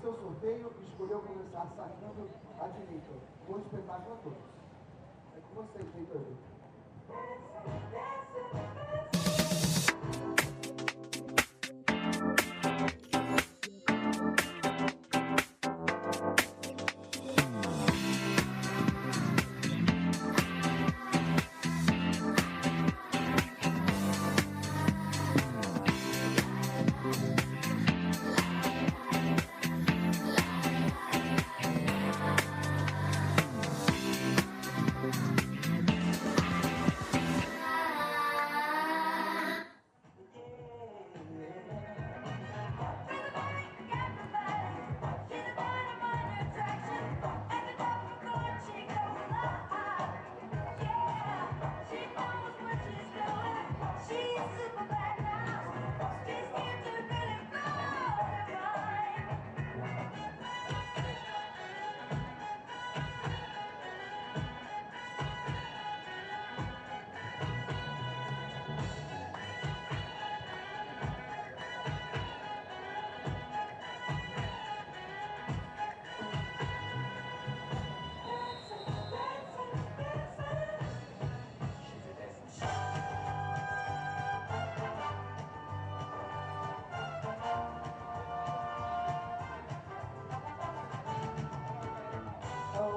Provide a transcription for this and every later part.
Seu sorteio escolheu começar sacando a direita. Bom espetáculo a todos. É com vocês, Heitor.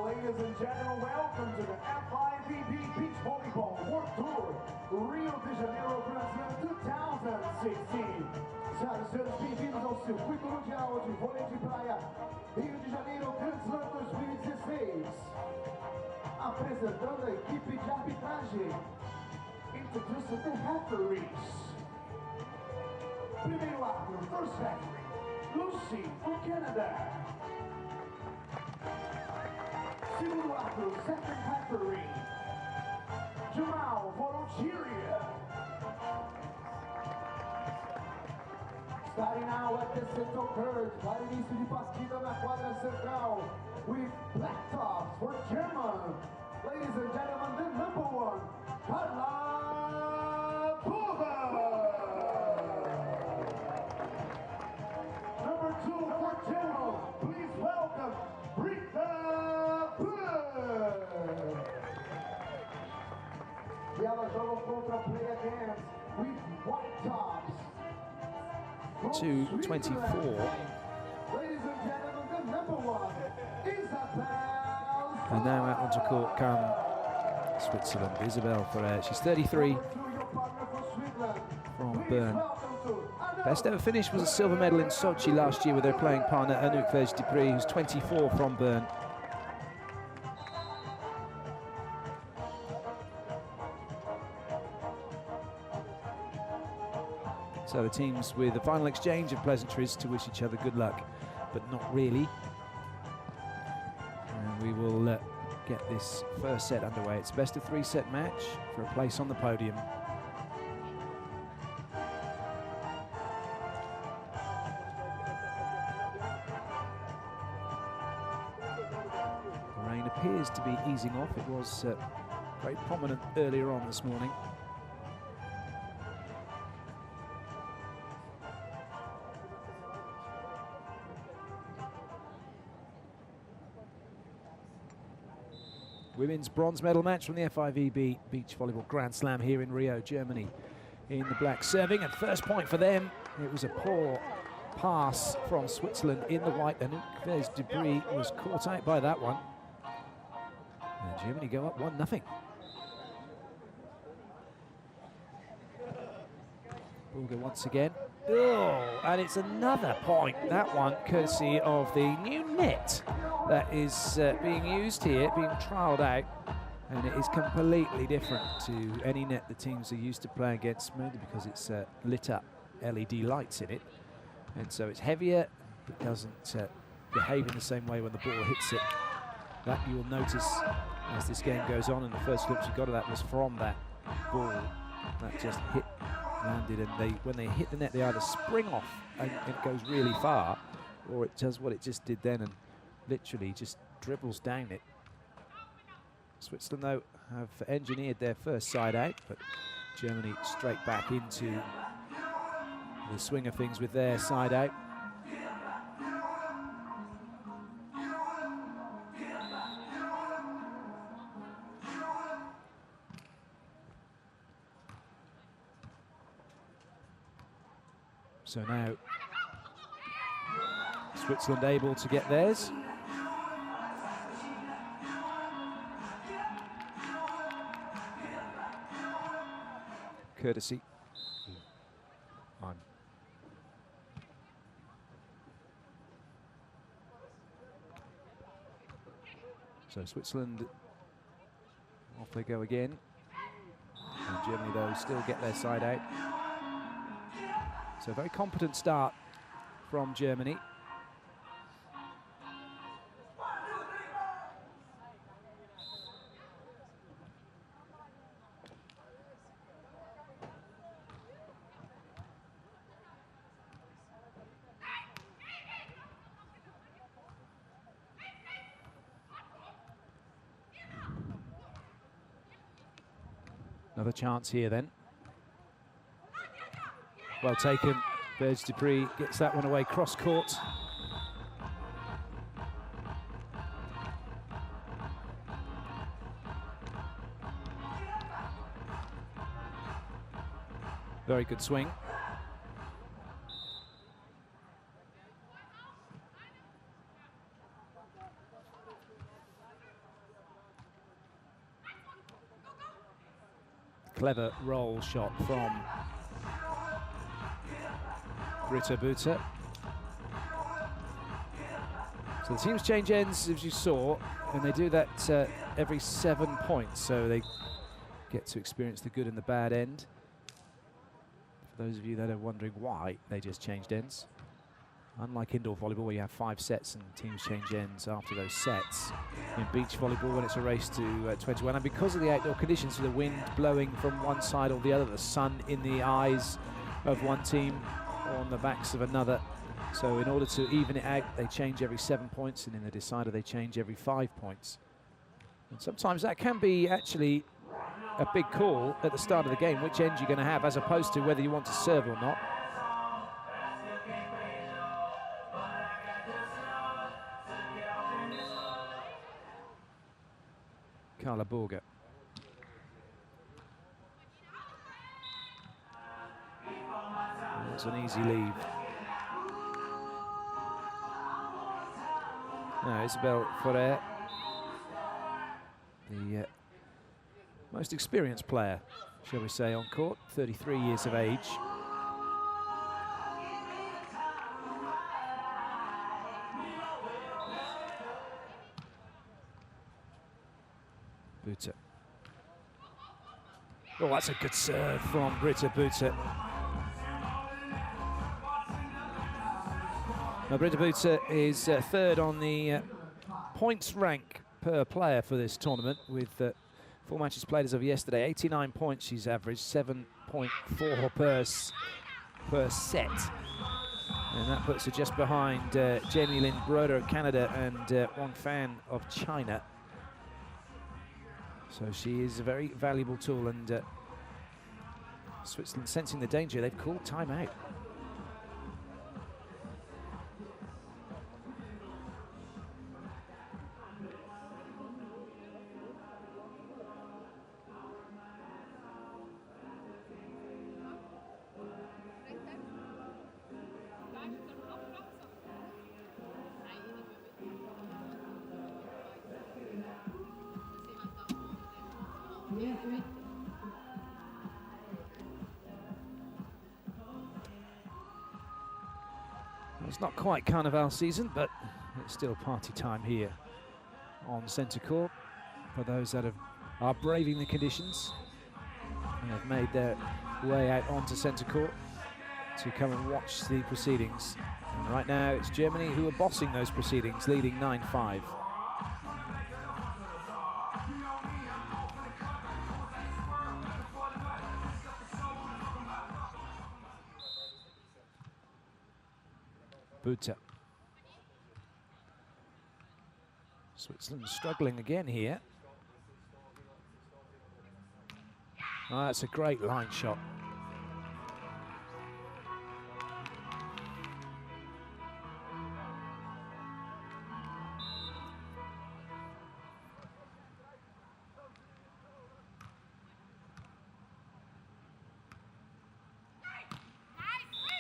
Ladies and gentlemen, welcome to the FIVB Beach Volleyball World Tour, Rio Janeiro Grand Slam 2016. Senhoras e senhores, bem-vindos ao Circuito Mundial de Vôlei de Praia, Rio de Janeiro Grand Slam 2016. Apresentando a equipe de arbitragem. Introducing the referees. Primeiro árbitro, first referee, Lucy, from Canada. Segundo árbitro, second referee, Jamal, for Algeria. Starting now at the central court, para início de partida na quadra central, with black tops for German. Ladies and gentlemen, the number one, Carla Pova. Number two for German, please welcome E ela joga contra play against with white tops. 2:24. Ladies and gentlemen, the number one, Isabel. And now out onto court come Switzerland. Isabel Ferrer. She's 33 from Bern. Best ever finish was a silver medal in Sochi last year with her playing partner Anouk Vej-Dupri, who's 24 from Bern. So the teams with a final exchange of pleasantries to wish each other good luck, but not really. And we will get this first set underway. It's a best of 3 set match for a place on the podium. The rain appears to be easing off. It was very prominent earlier on this morning. Women's bronze medal match from the FIVB Beach Volleyball Grand Slam here in Rio, Germany. In the black serving, and first point for them. It was a poor pass from Switzerland in the white. Anouk Vej-Dupri was caught out by that one. And Germany go up 1-0. Bulga once again. Oh, and it's another point. That one courtesy of the new net that is being used here, being trialled out, and it is completely different to any net the teams are used to playing against, mainly because it's lit up LED lights in it, and so it's heavier, but doesn't behave in the same way when the ball hits it. That you will notice as this game goes on, and the first glimpse we got of that was from that ball that just landed, and when they hit the net, they either spring off and it goes really far, or it does what it just did then and literally just dribbles down it. Switzerland, though, have engineered their first side out, but Germany straight back into the swing of things with their side out. So now Switzerland able to get theirs. Courtesy. So Switzerland, off they go again. And Germany, though, still get their side out. So a very competent start from Germany. Another chance here then. Well taken. Berge Dupree gets that one away cross court. Very good swing. Clever roll shot from Britta Buter. So the teams change ends, as you saw, and they do that every 7 points, so they get to experience the good and the bad end. For those of you that are wondering why they just changed ends, unlike indoor volleyball where you have 5 sets and teams change ends after those sets, in beach volleyball when it's a race to 21, and because of the outdoor conditions, the wind blowing from one side or the other, the sun in the eyes of one team or on the backs of another, so in order to even it out, they change every 7 points, and in the decider they change every 5 points. And sometimes that can be actually a big call at the start of the game, which end you're going to have, as opposed to whether you want to serve or not. Carla Borger. That's an easy leave. Now Isabelle Ferrer, the most experienced player, shall we say, on court, 33 years of age. Buter. Oh, that's a good serve from Britta Buter. Now, Britta Buter is third on the points rank per player for this tournament, with 4 matches played as of yesterday. 89 points she's averaged, 7.4 per set. And that puts her just behind Jamie Lynn Broder of Canada and Wang Fan of China. So she is a very valuable tool, and Switzerland sensing the danger, they've called timeout. It's not quite Carnival season, but it's still party time here on centre court for those that are braving the conditions and have made their way out onto centre court to come and watch the proceedings. And right now it's Germany who are bossing those proceedings, leading 9-5. Buta. Switzerland struggling again here. Oh, that's a great line shot.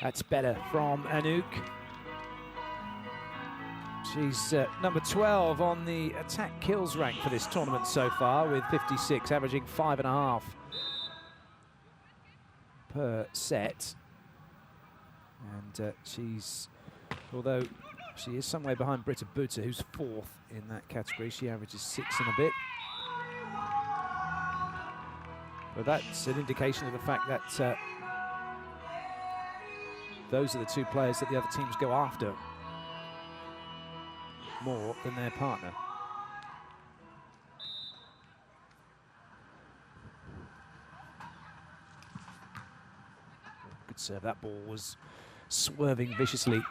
That's better from Anouk. She's number 12 on the attack kills rank for this tournament so far, with 56, averaging 5.5 per set. And she's, although she is somewhere behind Britta Buta, who's 4th in that category, she averages 6 and a bit. But that's an indication of the fact that those are the two players that the other teams go after more than their partner. Good serve. That ball was swerving viciously.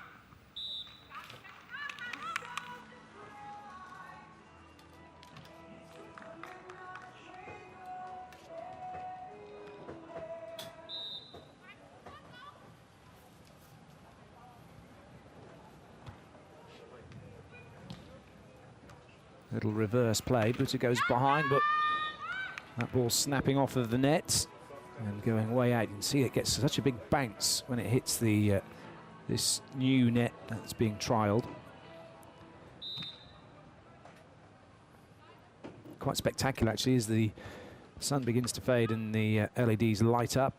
Little reverse play. Buta goes behind, but that ball snapping off of the net and going way out. You can see it gets such a big bounce when it hits the this new net that's being trialled. Quite spectacular, actually, as the sun begins to fade and the LEDs light up.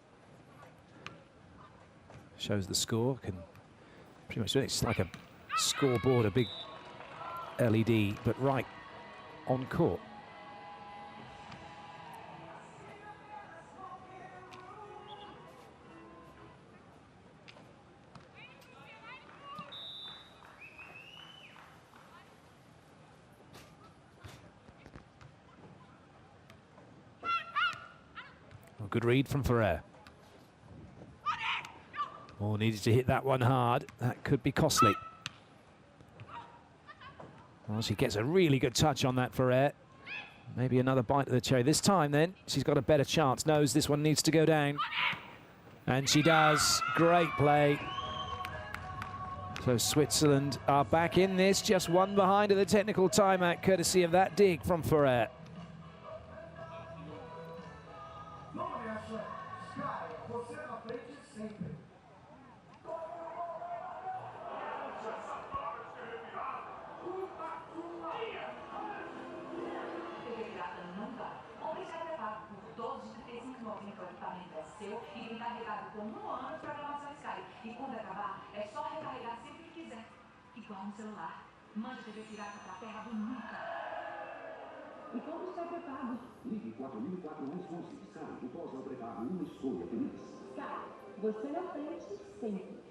Shows the score. Can pretty much, it's like a scoreboard, a big LED, but right on court. Well, good read from Ferrer. Oh, needed to hit that one hard. That could be costly. Well, she gets a really good touch on that Ferrer. Maybe another bite of the cherry. This time then, she's got a better chance. Knows this one needs to go down. And she does. Great play. So Switzerland are back in this, just one behind at the technical timeout, courtesy of that dig from Ferrer. Igual no celular. Mande TV pirata pra terra do nunca. E quando está pré-pago? Ligue 4004 Sai, o pós ao pré-pago, uma escolha feliz. Sai, você na frente sempre.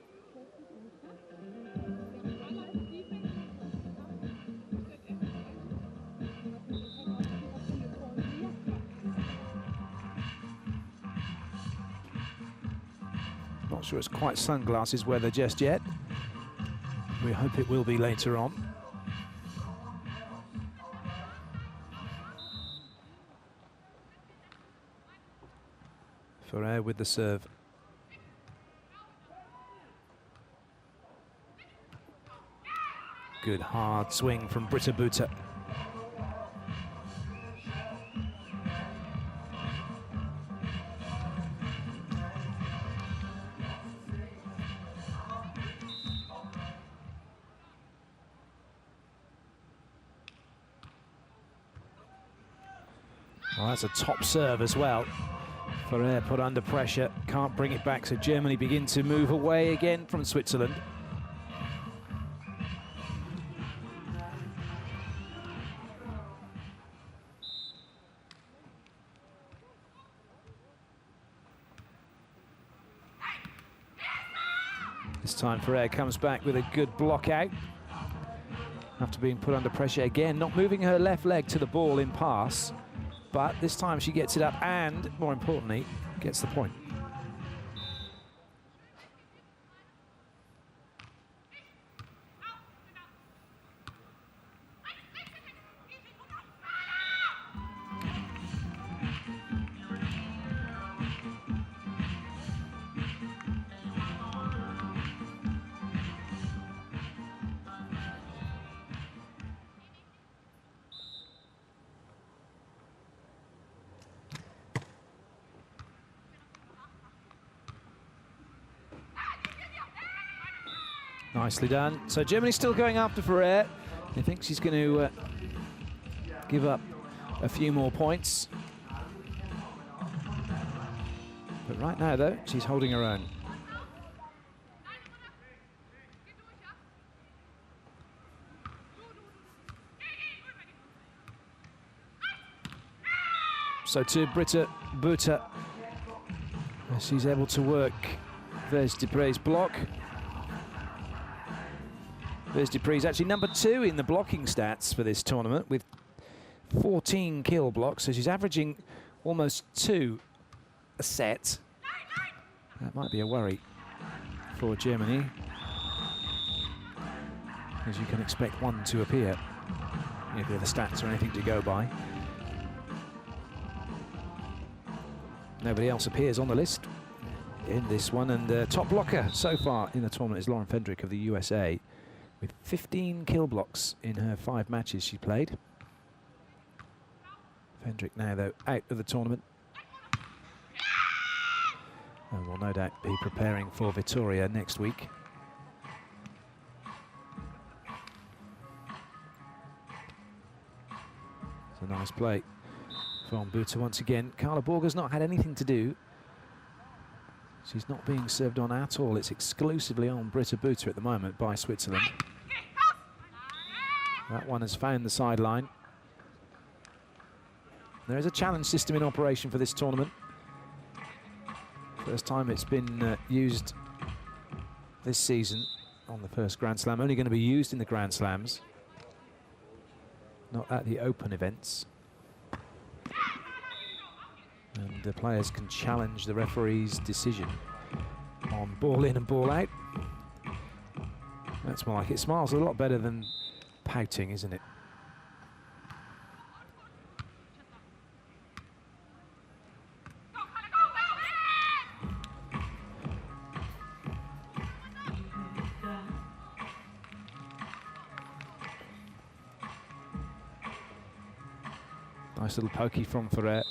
Not sure it's quite sunglasses weather just yet. We hope it will be later on. Ferrer with the serve. Good hard swing from Britta Buta. Well, that's a top serve as well. Ferrer put under pressure, can't bring it back, so Germany begin to move away again from Switzerland. This time Ferrer comes back with a good block out. After being put under pressure again, not moving her left leg to the ball in pass. But this time she gets it up and, more importantly, gets the point. Nicely done. So Germany's still going after Ferrer. I think she's going to give up a few more points. But right now, though, she's holding her own. So to Britta Buta, she's able to work Vers-Deprez block. Vers-Deprez actually number 2 in the blocking stats for this tournament with 14 kill blocks, so she's averaging almost 2 a set. That might be a worry for Germany, as you can expect one to appear if there are the stats or anything to go by. Nobody else appears on the list in this one, and top blocker so far in the tournament is Lauren Fendrick of the USA with 15 kill blocks in her 5 matches she played. Fendrick now, though, out of the tournament and will no doubt be preparing for Vitoria next week. It's a nice play from Buta once again. Carla Borger's not had anything to do. She's not being served on at all. It's exclusively on Britta Buta at the moment by Switzerland. That one has found the sideline. There is a challenge system in operation for this tournament. First time it's been used this season on the first Grand Slam. Only going to be used in the Grand Slams, not at the open events. And the players can challenge the referee's decision on ball in and ball out. That's more like it. Smiles a lot better than pouting, isn't it? Nice little pokey from Ferrer.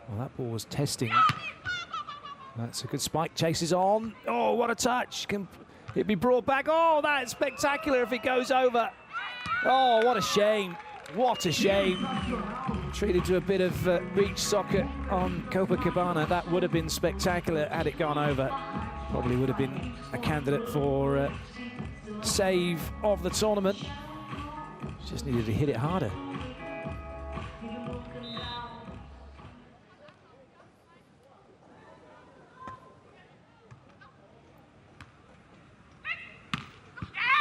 Well, that ball was testing. That's a good spike. Chases on. Oh, what a touch. Can it be brought back? Oh, that's spectacular if it goes over. Oh, what a shame. What a shame. Treated to a bit of beach soccer on Copacabana. That would have been spectacular had it gone over. Probably would have been a candidate for save of the tournament. Just needed to hit it harder.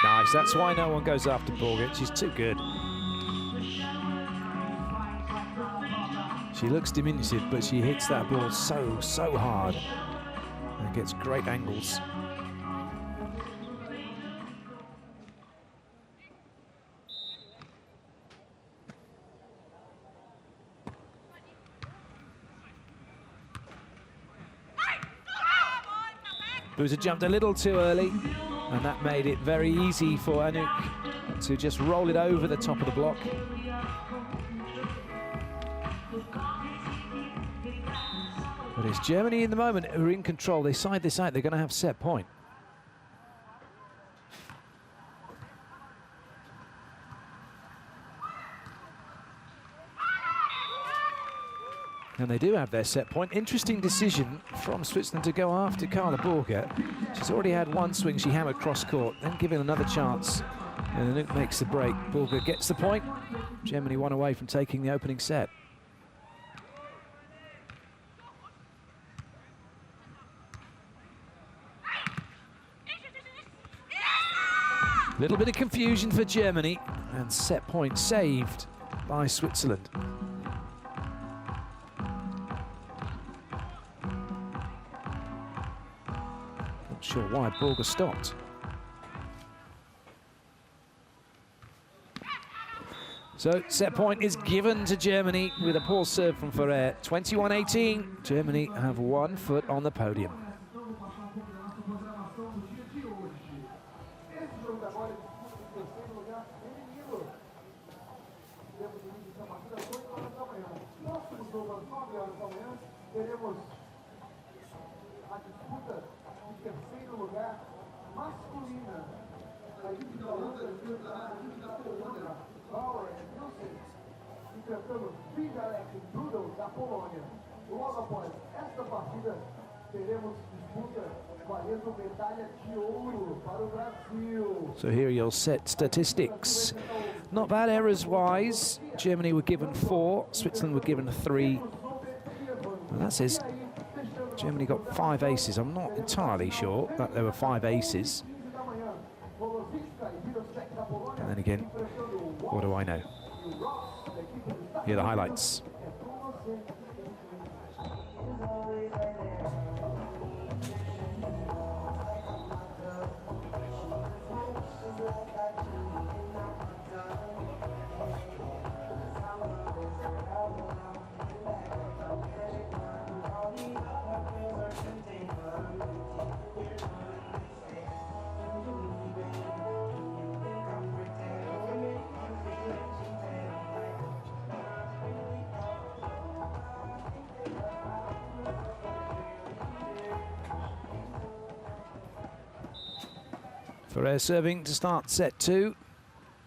Nice, that's why no one goes after Borger. She's too good. She looks diminutive, but she hits that ball so hard and gets great angles. Buta jumped a little too early, and that made it very easy for Anouk to just roll it over the top of the block. But it's Germany in the moment who are in control. They side this out, they're going to have set point. And they do have their set point. Interesting decision from Switzerland to go after Carla Borger. She's already had one swing, she hammered cross court, then given another chance. And Anouk makes the break. Borger gets the point. Germany one away from taking the opening set. Little bit of confusion for Germany, and set point saved by Switzerland. Not sure why Borger stopped. So set point is given to Germany with a poor serve from Ferrer. 21-18. Germany have 1 foot on the podium. Enfrentando Bruno da Polônia. Logo após esta partida, teremos disputa valendo medalha de ouro para o Brasil. So here are your set statistics. Not bad errors-wise. Germany were given 4, Switzerland were given 3. And that says Germany got 5 aces. I'm not entirely sure that there were 5 aces. And then again, what do I know? Here are the highlights. Ferrer serving to start set 2.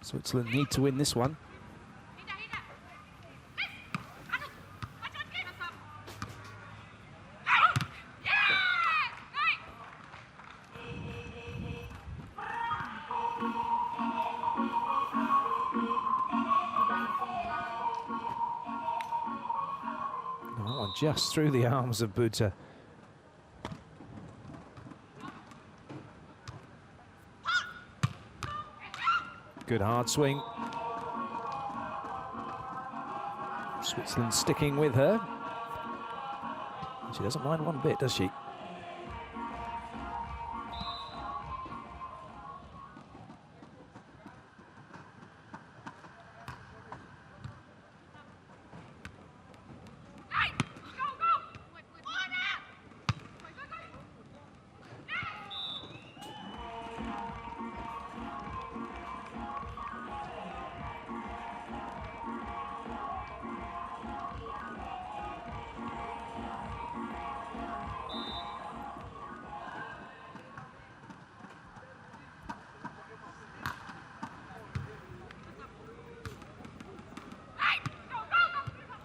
Switzerland need to win this one. That one just through the arms of Buta. Good hard swing. Switzerland sticking with her. She doesn't mind one bit, does she?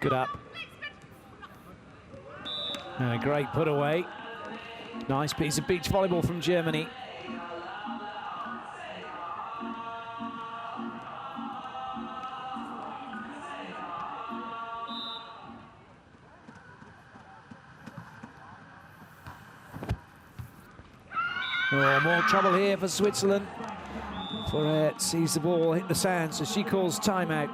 Good up. And a great put away. Nice piece of beach volleyball from Germany. Oh, more trouble here for Switzerland. Ferrer sees the ball hit the sand, so she calls timeout.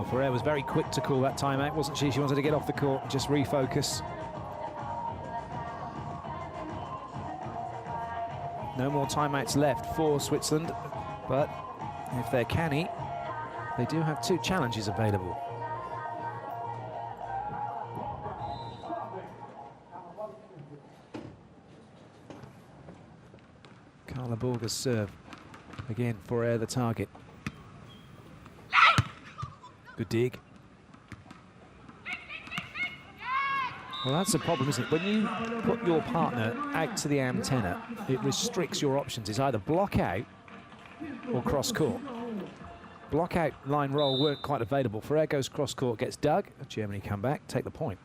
Ferrer was very quick to call that timeout, wasn't she? She wanted to get off the court and just refocus. No more timeouts left for Switzerland, but if they're canny, they do have 2 challenges available. Carla Borger's serve. Again, Ferrer the target. Good dig. Well, that's the problem, isn't it? When you put your partner out to the antenna, it restricts your options. It's either block out or cross court. Block out line roll weren't quite available. Ferrer goes cross court, gets dug. Germany come back, take the point.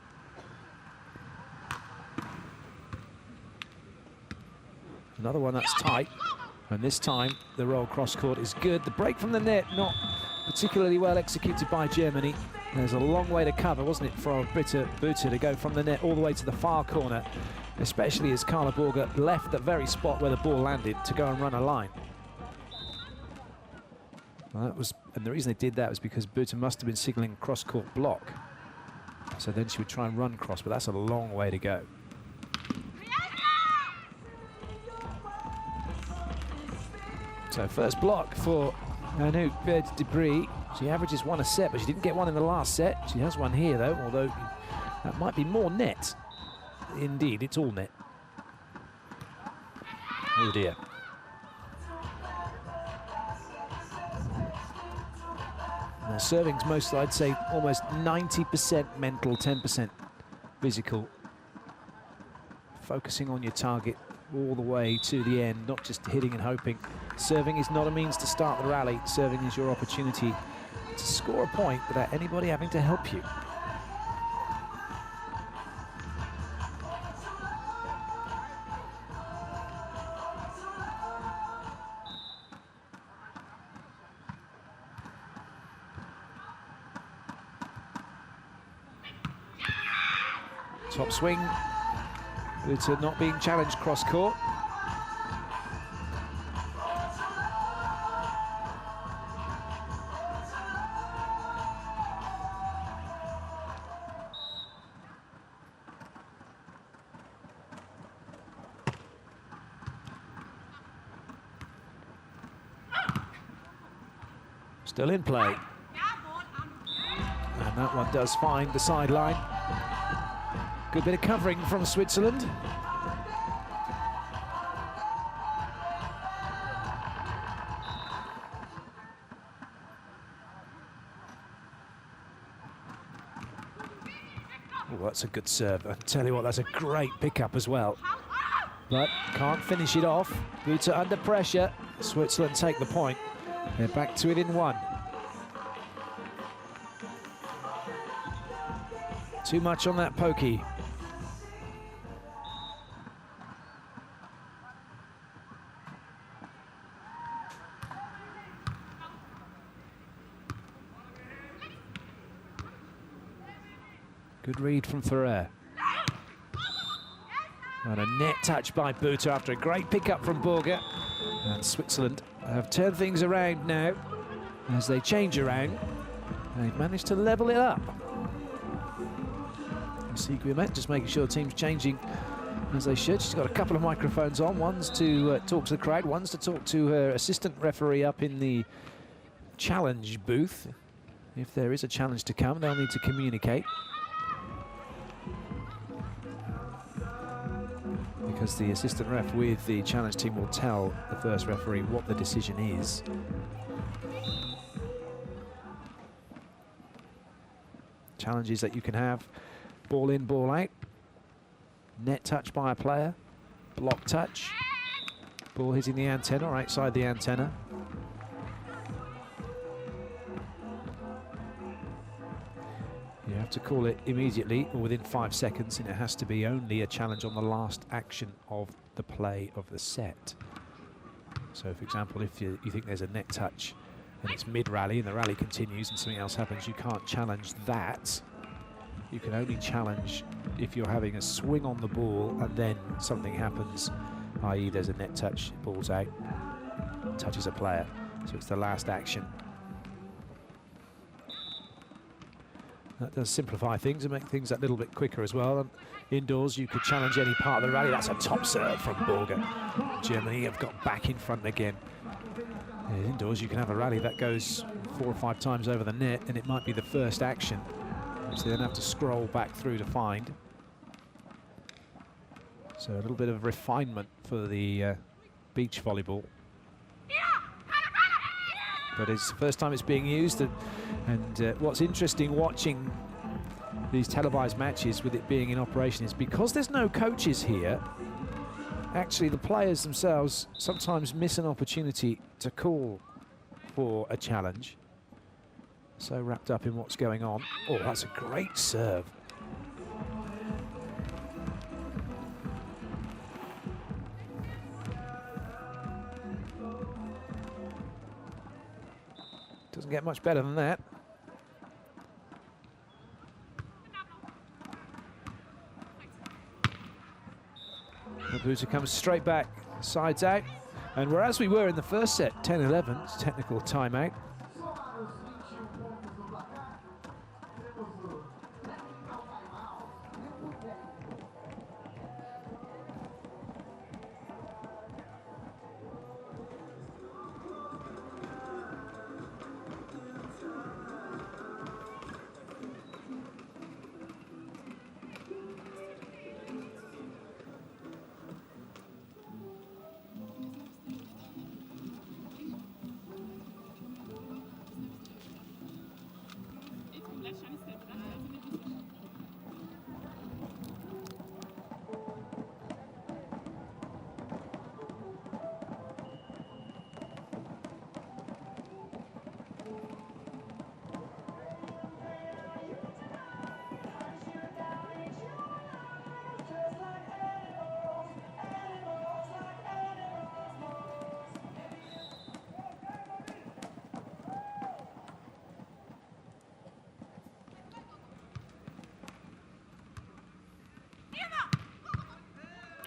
Another one that's tight, and this time the roll cross court is good. The break from the net not particularly well executed by Germany. There's a long way to cover, wasn't it, for Britta Buter to go from the net all the way to the far corner, especially as Carla Borger left the very spot where the ball landed to go and run a line. Well, and the reason they did that was because Buter must have been signalling cross-court block. So then she would try and run cross, but that's a long way to go. So first block for Anouk Debris. She averages 1 a set, but she didn't get one in the last set. She has one here, though, although that might be more net. Indeed, it's all net. Oh, dear. Now, serving's mostly, I'd say, almost 90% mental, 10% physical. Focusing on your target all the way to the end, not just hitting and hoping. Serving is not a means to start the rally. Serving is your opportunity to score a point without anybody having to help you. Top swing, it's not being challenged cross court. Still in play. And that one does find the sideline. Good bit of covering from Switzerland. Oh, that's a good serve. I tell you what, that's a great pickup as well. But can't finish it off. Buter under pressure. Switzerland take the point. They're back to it in 1. Too much on that pokey. Good read from Ferrer. And a net touch by Buter after a great pickup from Borger. And Switzerland have turned things around now. As they change around, they've managed to level it up. See Guillemette just making sure the team's changing as they should. She's got a couple of microphones on. One's to talk to the crowd, one's to talk to her assistant referee up in the challenge booth. If there is a challenge to come, they'll need to communicate. Because the assistant ref with the challenge team will tell the first referee what the decision is. Challenges that you can have: ball in, ball out, net touch by a player, block touch, ball hitting the antenna or outside the antenna. You have to call it immediately or within 5 seconds, and it has to be only a challenge on the last action of the play of the set. So, for example, if you think there's a net touch and it's mid-rally and the rally continues and something else happens, you can't challenge that. You can only challenge if you're having a swing on the ball and then something happens, i.e. there's a net touch, ball's out, touches a player. So it's the last action. That does simplify things and make things a little bit quicker as well. And indoors, you could challenge any part of the rally. That's a top serve from Borger. Germany have got back in front again. Indoors, you can have a rally that goes 4 or 5 times over the net, and it might be the first action, which they then have to scroll back through to find. So a little bit of refinement for the beach volleyball. But it's the first time it's being used, and what's interesting watching these televised matches with it being in operation is because there's no coaches here, actually the players themselves sometimes miss an opportunity to call for a challenge. So wrapped up in what's going on. Oh, that's a great serve. Doesn't get much better than that. Buta comes straight back, sides out. And whereas we were in the first set, 10-11, technical timeout.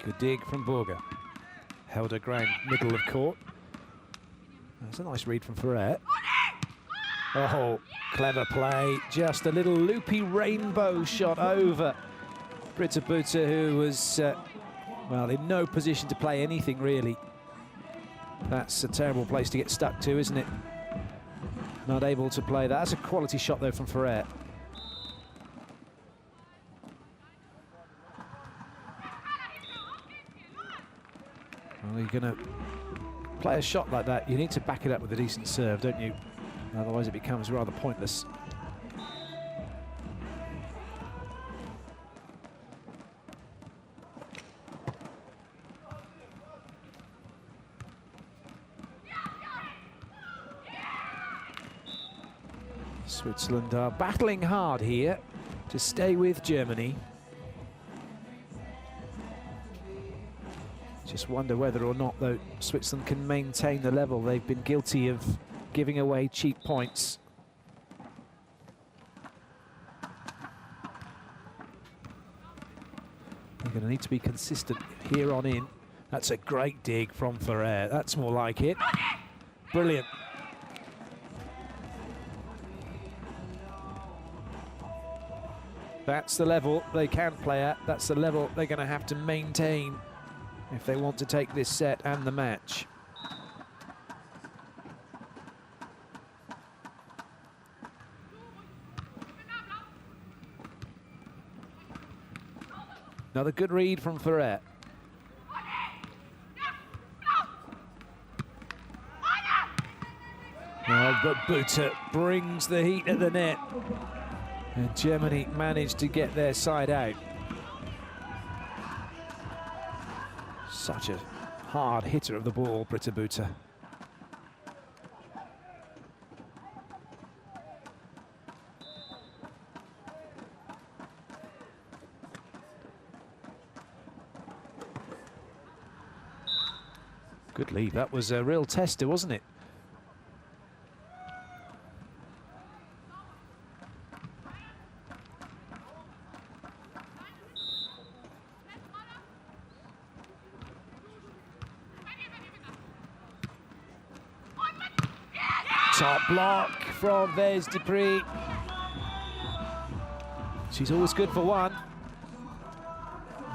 Good dig from Borger. Held her ground, middle of court. That's a nice read from Ferret. Oh, clever play. Just a little loopy rainbow shot over Britta Buta, who was, well, in no position to play anything, really. That's a terrible place to get stuck to, isn't it? Not able to play that. That's a quality shot, though, from Ferret. Well, you're going to play a shot like that, you need to back it up with a decent serve, don't you? Otherwise it becomes rather pointless. Switzerland are battling hard here to stay with Germany. Just wonder whether or not, though, Switzerland can maintain the level. They've been guilty of giving away cheap points. They're going to need to be consistent here on in. That's a great dig from Ferrer. That's more like it. Brilliant. That's the level they can play at. That's the level they're going to have to maintain if they want to take this set and the match. Another good read from Ferret. Oh, but Buta brings the heat at the net. And Germany managed to get their side out. Such a hard hitter of the ball, Britta Buta. Good lead. That was a real tester, wasn't it? Top block from Vez Dupree. She's always good for one.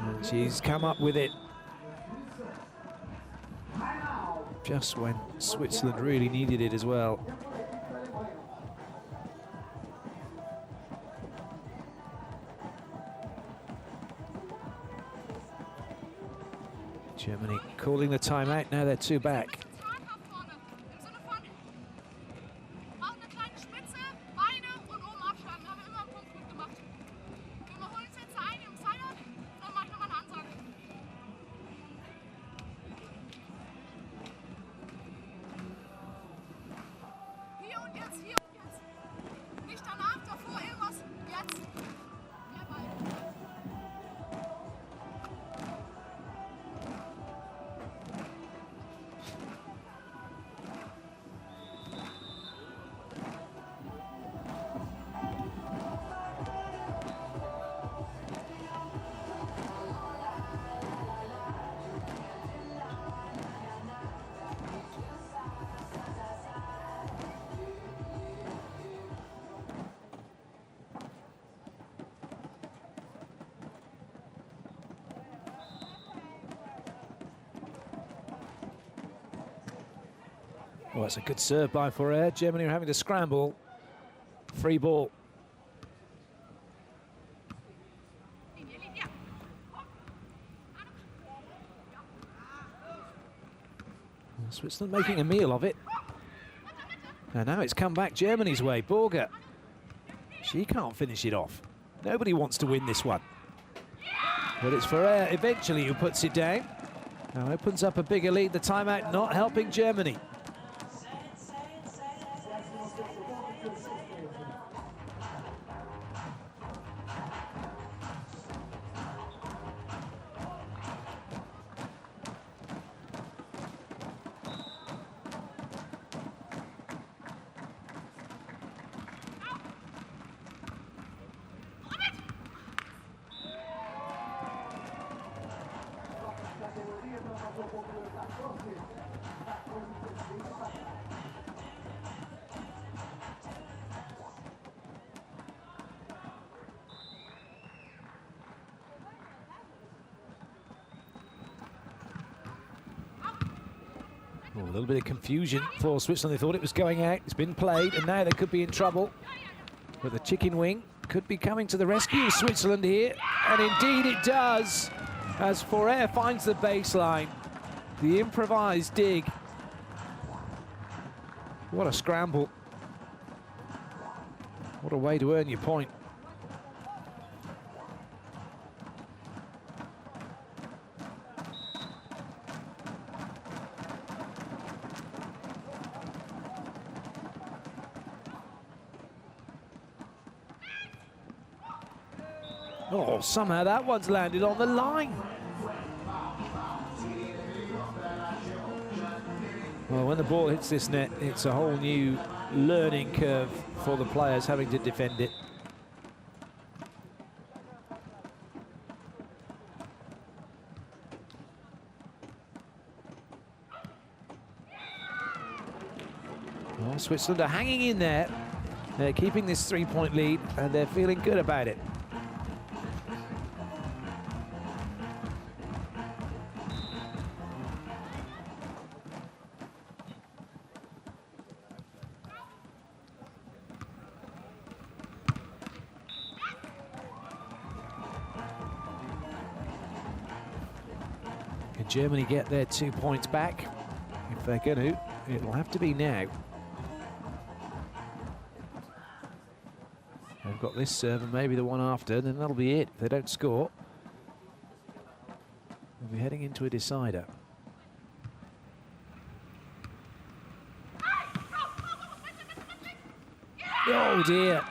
And she's come up with it just when Switzerland really needed it as well. Germany calling the timeout, now they're two back. Oh, it's a good serve by Ferrer. Germany are having to scramble. Free ball. Switzerland making a meal of it. And now it's come back Germany's way. Borger. She can't finish it off. Nobody wants to win this one. But it's Ferrer eventually who puts it down. Now opens up a bigger lead. The timeout not helping Germany. Oh, a little bit of confusion for Switzerland. They thought it was going out. It's been played, and now they could be in trouble. But the chicken wing could be coming to the rescue of Switzerland here. And indeed it does, as Ferrer finds the baseline. The improvised dig. What a scramble. What a way to earn your point. Oh, somehow that one's landed on the line. Well, when the ball hits this net, it's a whole new learning curve for the players having to defend it. Well, Switzerland are hanging in there. They're keeping this three-point lead, and they're feeling good about it. Can Germany get their 2 points back? If they're going to, it'll have to be now. They've got this serve and maybe the one after, then that'll be it. If they don't score, we'll be heading into a decider. Oh dear,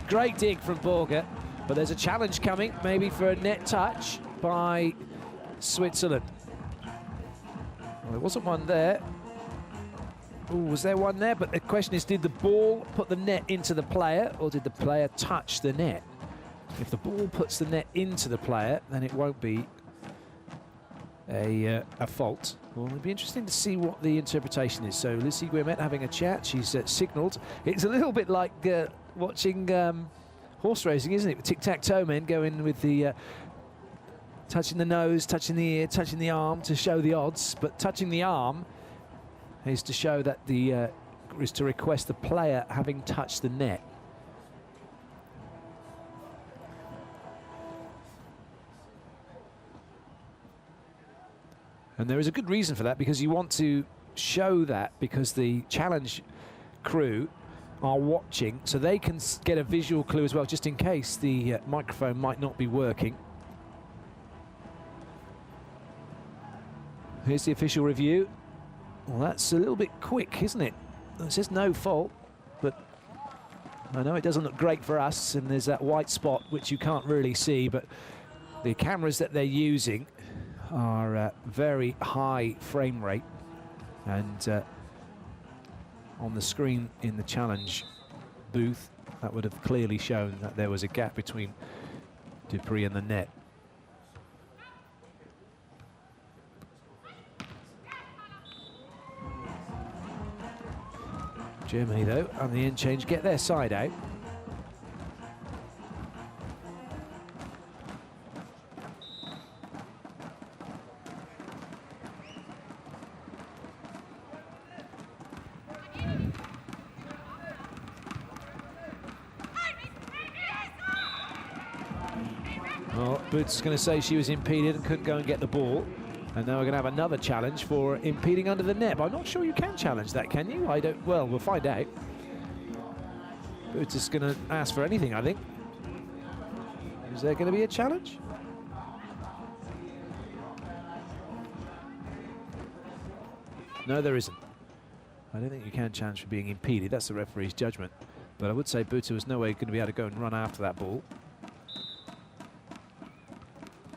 great dig from Borger, but there's a challenge coming, maybe for a net touch by Switzerland. Well, there wasn't one there. Ooh, was there one there? But the question is, did the ball put the net into the player, or did the player touch the net? If the ball puts the net into the player, then it won't be a fault. Well, it'll be interesting to see what the interpretation is. So Lucy Guillemette having a chat. She's signalled. It's a little bit like watching horse racing, isn't it? With tic-tac-toe men going with the touching the nose, touching the ear, touching the arm to show the odds. But touching the arm is to show that is to request the player having touched the net. And there is a good reason for that, because you want to show that, because the challenge crew are watching, so they can get a visual clue as well, just in case the microphone might not be working. Here's the official review. Well, that's a little bit quick, isn't it? It says no fault, but I know it doesn't look great for us, and there's that white spot which you can't really see, but the cameras that they're using are very high frame rate, and on the screen in the challenge booth, that would have clearly shown that there was a gap between Dupree and the net. Germany, though, on the end change, get their side out. Well, Boots going to say she was impeded and couldn't go and get the ball. And now we're going to have another challenge for impeding under the net. But I'm not sure you can challenge that, can you? I don't. Well, we'll find out. Boots is going to ask for anything, I think. Is there going to be a challenge? No, there isn't. I don't think you can challenge for being impeded. That's the referee's judgment. But I would say Buta was no way going to be able to go and run after that ball.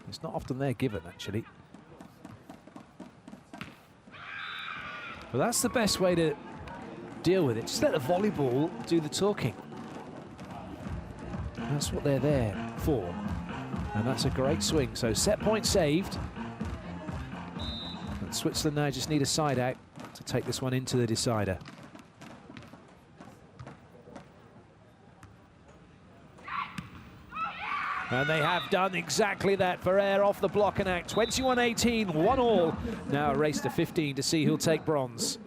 It's not often they're given, actually. But that's the best way to deal with it. Just let the volleyball do the talking. That's what they're there for. And that's a great swing. So set point saved. And Switzerland now just need a side out to take this one into the decider. And they have done exactly that. Ferrer off the block and out. 21-18, 1-all. Now a race to 15 to see who'll take bronze.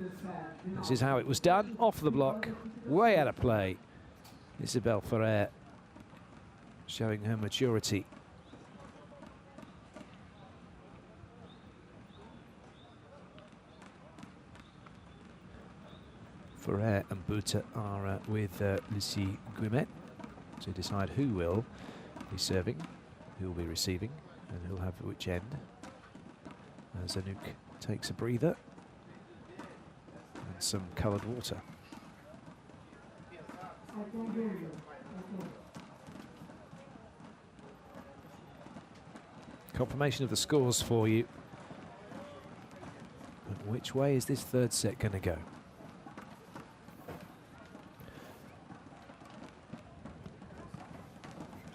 This is how it was done. Off the block, way out of play. Isabelle Ferrer showing her maturity. Ferrer and Buta are with Lucie Guimet to decide who will be serving, who will be receiving, and who'll have which end. As Anouk takes a breather and some coloured water. Confirmation of the scores for you. But which way is this third set going to go?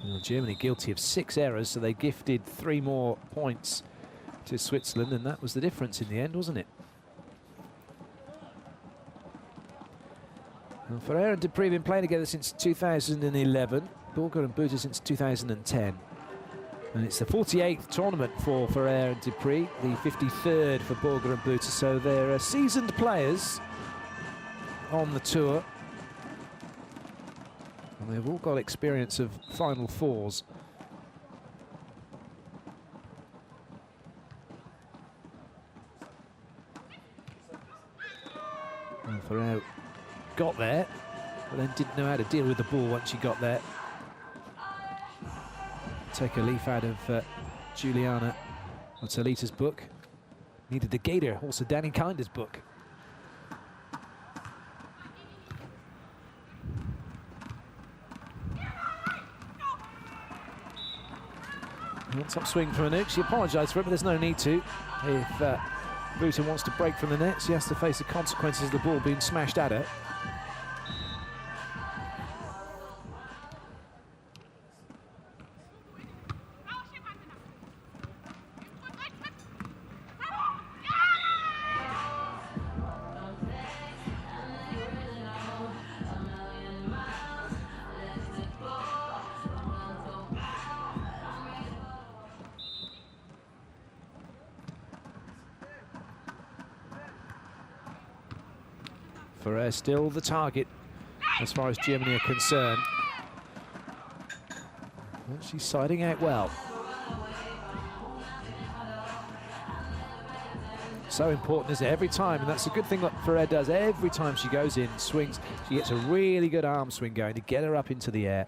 Well, Germany guilty of 6 errors, so they gifted 3 more points to Switzerland, and that was the difference in the end, wasn't it? Well, Ferrer and Dupree have been playing together since 2011, Borger and Buta since 2010. And it's the 48th tournament for Ferrer and Dupree, the 53rd for Borger and Buta, so they're seasoned players on the tour. And they've all got experience of Final Fours. And Ferrer got there, but then didn't know how to deal with the ball once she got there. Take a leaf out of Juliana or Talita's book. Needed the gator, also Danny Kinder's book. Top swing from Anouk. She apologised for it, but there's no need to. If Buta wants to break from the net, she has to face the consequences of the ball being smashed at her. Ferrer still the target as far as Germany are concerned. Well, she's siding out well. So important, isn't it? Every time, and that's a good thing that Ferrer does. Every time she goes in, swings, she gets a really good arm swing going to get her up into the air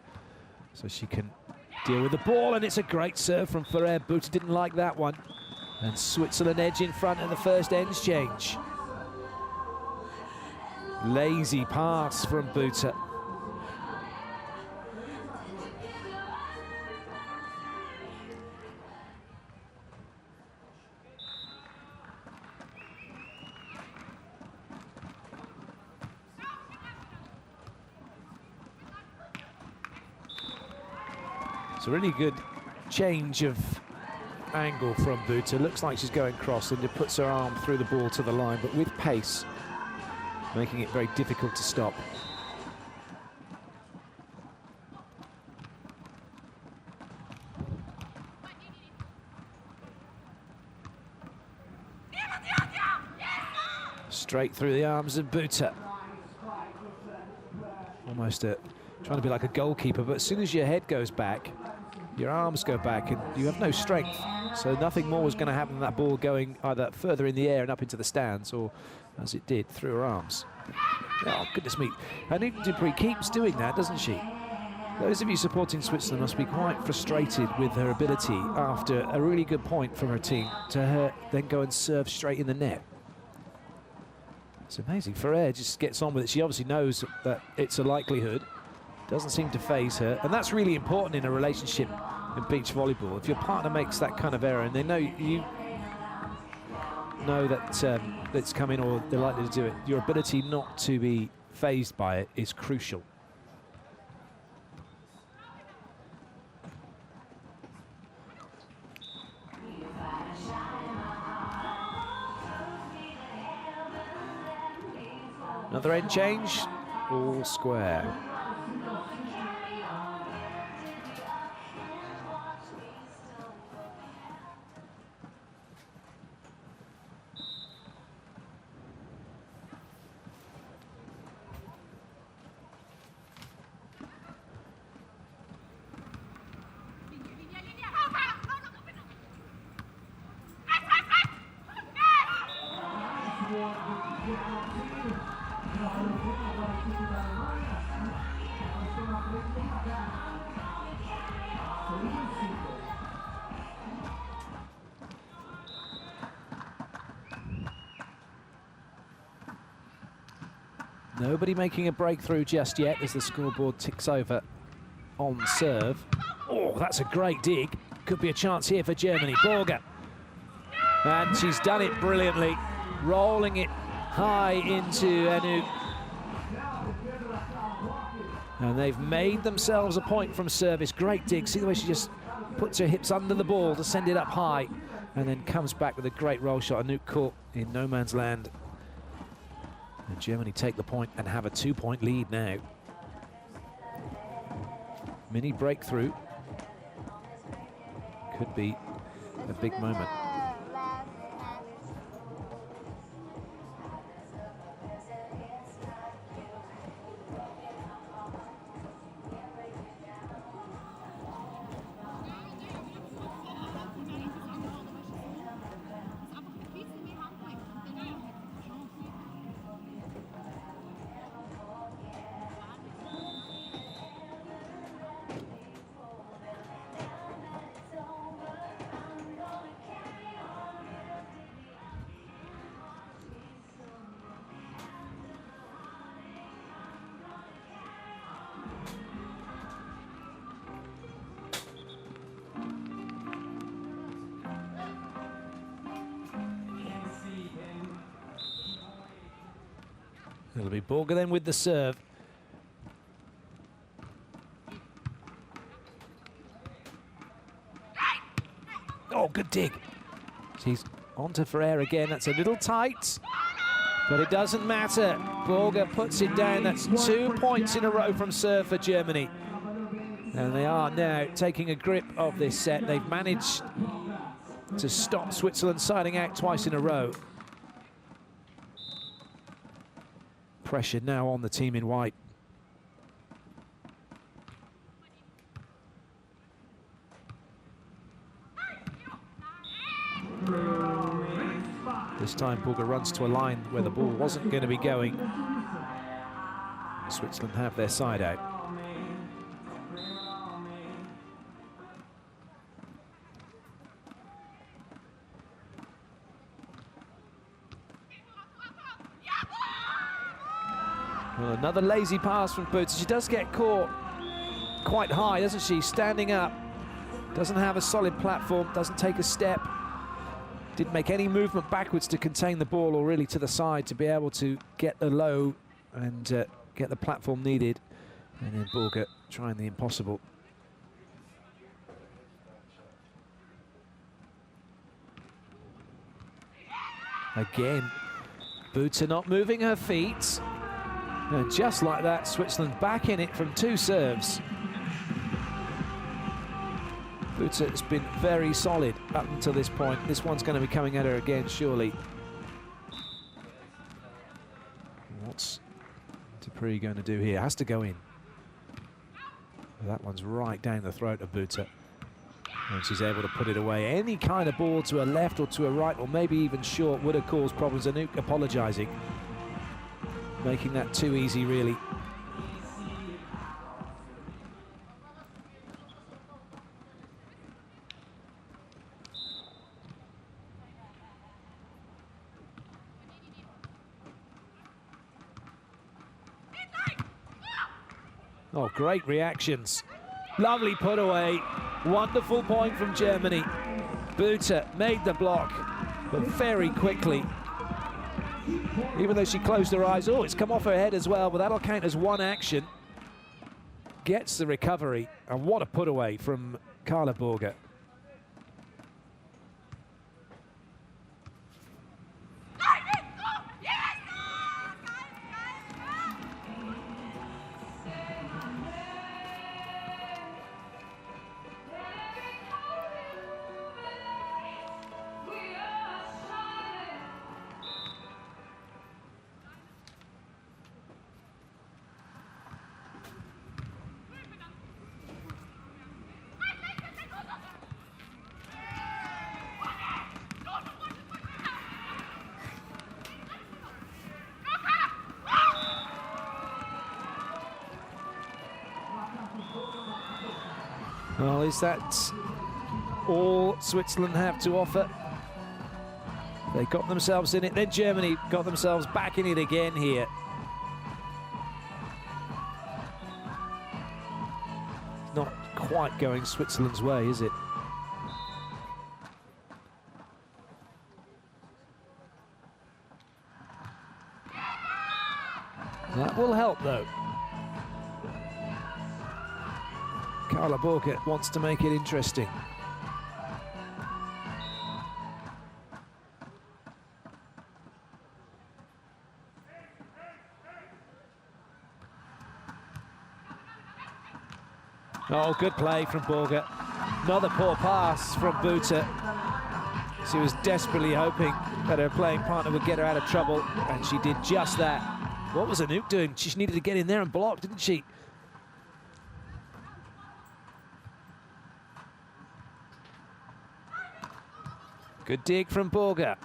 so she can deal with the ball, and it's a great serve from Ferrer. Buta didn't like that one. And Switzerland edge in front in the first ends change. Lazy pass from Buta. It's a really good change of angle from Buta. Looks like she's going cross and it puts her arm through the ball to the line, but with pace, making it very difficult to stop. Straight through the arms of Buta. Almost trying to be like a goalkeeper, but as soon as your head goes back, your arms go back and you have no strength. So nothing more was going to happen than that ball going either further in the air and up into the stands, or as it did, through her arms. Oh, goodness me. Anouk Dupree keeps doing that, doesn't she? Those of you supporting Switzerland must be quite frustrated with her ability after a really good point from her team to her then go and serve straight in the net. It's amazing. Ferrer just gets on with it. She obviously knows that it's a likelihood. Doesn't seem to faze her. And that's really important in a relationship in beach volleyball. If your partner makes that kind of error and they know you know that it's coming or they're likely to do it, your ability not to be fazed by it is crucial. Another end change, all square. Nobody making a breakthrough just yet as the scoreboard ticks over on serve. Oh, that's a great dig. Could be a chance here for Germany. Borger. And she's done it brilliantly, rolling it high into Anouk. And they've made themselves a point from service. Great dig. See the way she just puts her hips under the ball to send it up high and then comes back with a great roll shot. Anouk caught in no man's land. And Germany take the point and have a 2-point lead now. Mini breakthrough. Could be a big moment. It'll be Borger then with the serve. Oh, good dig. She's on to Ferrer again. That's a little tight, but it doesn't matter. Borger puts it down. That's 2 points in a row from serve for Germany. And they are now taking a grip of this set. They've managed to stop Switzerland siding out twice in a row. Pressure now on the team in white. This time Borger runs to a line where the ball wasn't going to be going. Switzerland have their side out. Well, another lazy pass from Boots. She does get caught quite high, doesn't she? Standing up, doesn't have a solid platform, doesn't take a step. Didn't make any movement backwards to contain the ball or really to the side to be able to get the low and get the platform needed. And then Borger trying the impossible. Again, Boots are not moving her feet. And just like that, Switzerland back in it from 2 serves. Boots has been very solid up until this point. This one's going to be coming at her again, surely. What's Dupree going to do here? Has to go in. That one's right down the throat of Boots. And she's able to put it away. Any kind of ball to her left or to her right, or maybe even short, would have caused problems. Antunes apologising, making that too easy, really. Oh, great reactions. Lovely put away. Wonderful point from Germany. Buter made the block, but very quickly. Even though she closed her eyes, oh, it's come off her head as well, but that'll count as one action. Gets the recovery, and what a put away from Carla Borger. Well, is that all Switzerland have to offer? They got themselves in it, then Germany got themselves back in it again here. Not quite going Switzerland's way, is it? That will help, though. Carla Borger wants to make it interesting. Oh, good play from Borger. Another poor pass from Buter. She was desperately hoping that her playing partner would get her out of trouble, and she did just that. What was Antunes doing? She needed to get in there and block, didn't she? Good dig from Borger.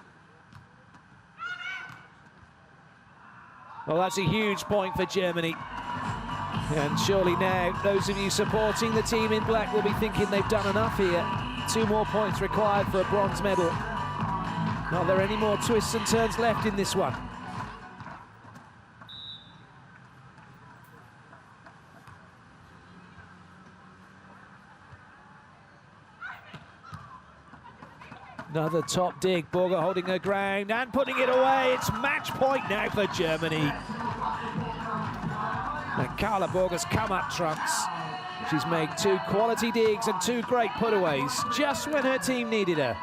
Well, that's a huge point for Germany. And surely now, those of you supporting the team in black will be thinking they've done enough here. 2 more points required for a bronze medal. Are there any more twists and turns left in this one? Another top dig, Borger holding her ground and putting it away. It's match point now for Germany. And Carla Borger's come up trumps. She's made 2 quality digs and 2 great putaways just when her team needed her.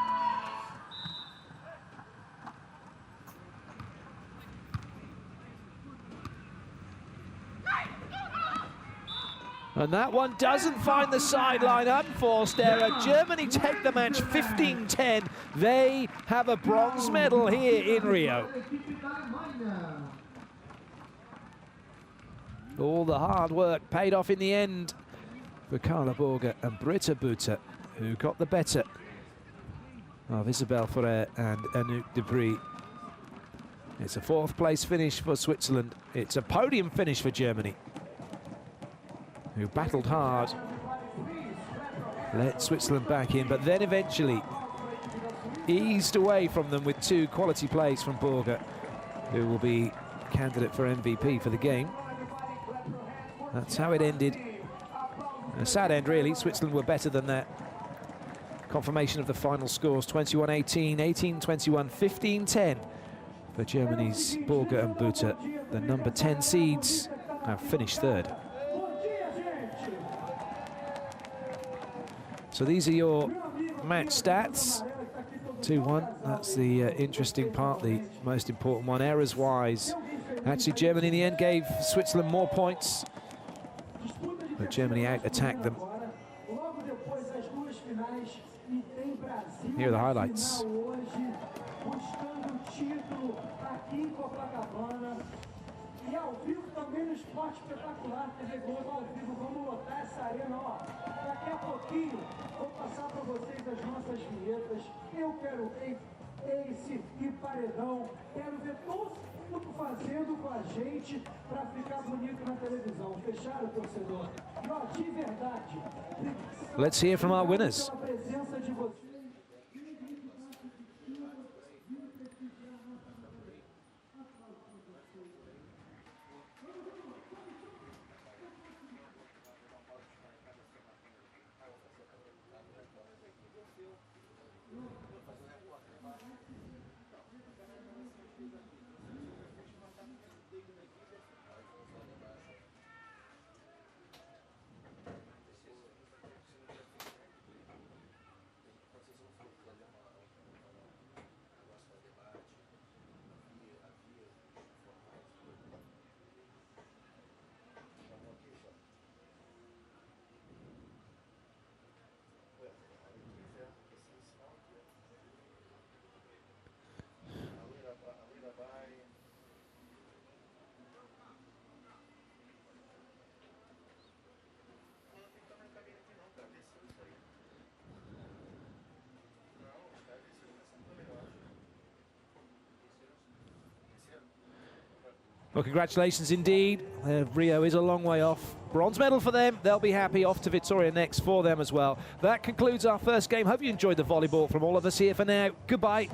And that one doesn't find the sideline, unforced error. Germany take the match 15-10. They have a bronze medal here in Rio. All the hard work paid off in the end for Carla Borger and Britta Buter, who got the better of Isabelle Ferrer and Antunes de Brie. It's a 4th place finish for Switzerland. It's a podium finish for Germany, who battled hard, let Switzerland back in, but then eventually eased away from them with 2 quality plays from Borger, who will be candidate for MVP for the game. That's how it ended. A sad end, really. Switzerland were better than that. Confirmation of the final scores: 21-18, 18-21, 15-10 for Germany's Borger and Buter. The number 10 seeds have finished 3rd. So these are your match stats. 2-1, that's the interesting part, the most important one. Errors-wise, actually Germany in the end gave Switzerland more points, but Germany out-attacked them. Here are the highlights. pouquinho, vou passar para vocês as nossas vinhetas. Eu quero ace e paredão. Quero ver todo mundo fazendo com a gente para ficar bonito na televisão. Fecharam, torcedor? E, ó, de verdade. Let's hear from our winners. Pela presença de vocês. Well, congratulations indeed. Rio is a long way off. Bronze medal for them. They'll be happy. Off to Victoria next for them as well. That concludes our first game. Hope you enjoyed the volleyball from all of us here for now. Goodbye.